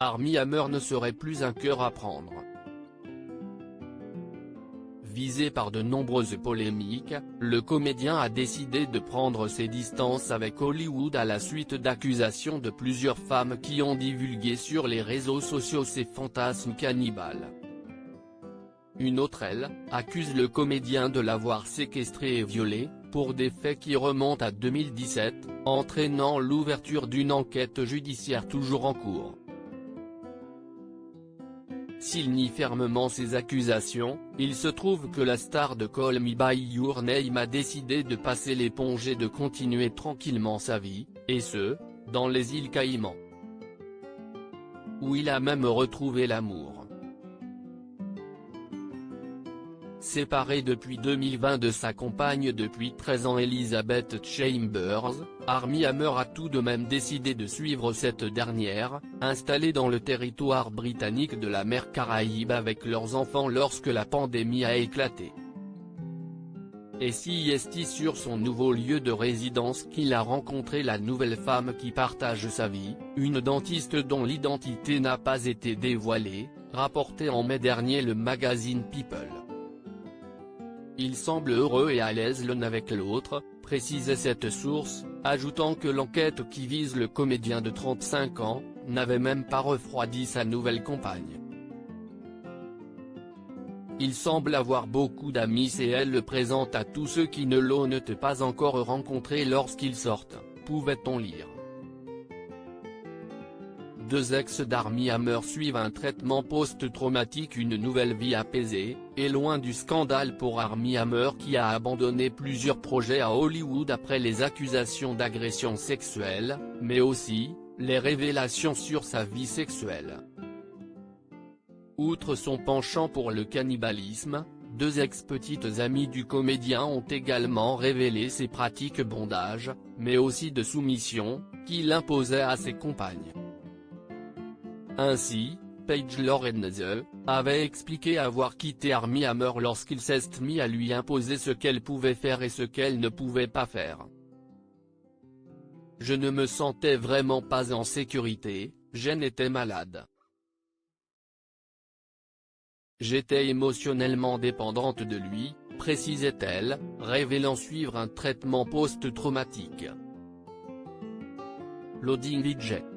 Armie Hammer ne serait plus un cœur à prendre. Visé par de nombreuses polémiques, le comédien a décidé de prendre ses distances avec Hollywood à la suite d'accusations de plusieurs femmes qui ont divulgué sur les réseaux sociaux ses fantasmes cannibales. Une autre, elle, accuse le comédien de l'avoir séquestré et violé, pour des faits qui remontent à 2017, entraînant l'ouverture d'une enquête judiciaire toujours en cours. S'il nie fermement ces accusations, il se trouve que la star de Call Me By Your Name a décidé de passer l'éponge et de continuer tranquillement sa vie, et ce, dans les îles Caïmans, où il a même retrouvé l'amour. Séparé depuis 2020 de sa compagne depuis 13 ans Elizabeth Chambers, Armie Hammer a tout de même décidé de suivre cette dernière, installée dans le territoire britannique de la mer Caraïbe avec leurs enfants lorsque la pandémie a éclaté. Et c'est sur son nouveau lieu de résidence qu'il a rencontré la nouvelle femme qui partage sa vie, une dentiste dont l'identité n'a pas été dévoilée, rapporté en mai dernier le magazine People. Ils semblent heureux et à l'aise l'un avec l'autre, précisait cette source, ajoutant que l'enquête qui vise le comédien de 35 ans, n'avait même pas refroidi sa nouvelle compagne. Il semble avoir beaucoup d'amis et elle le présente à tous ceux qui ne l'ont pas encore rencontré lorsqu'ils sortent, pouvait-on lire. Deux ex d'Armie Hammer suivent un traitement post-traumatique, une nouvelle vie apaisée, et loin du scandale pour Armie Hammer qui a abandonné plusieurs projets à Hollywood après les accusations d'agression sexuelle, mais aussi, les révélations sur sa vie sexuelle. Outre son penchant pour le cannibalisme, deux ex-petites amies du comédien ont également révélé ses pratiques bondage, mais aussi de soumission, qu'il imposait à ses compagnes. Ainsi, Paige Lorenz avait expliqué avoir quitté Armie Hammer lorsqu'il s'est mis à lui imposer ce qu'elle pouvait faire et ce qu'elle ne pouvait pas faire. Je ne me sentais vraiment pas en sécurité, Jen était malade. J'étais émotionnellement dépendante de lui, précisait-elle, révélant suivre un traitement post-traumatique. Loading VJ.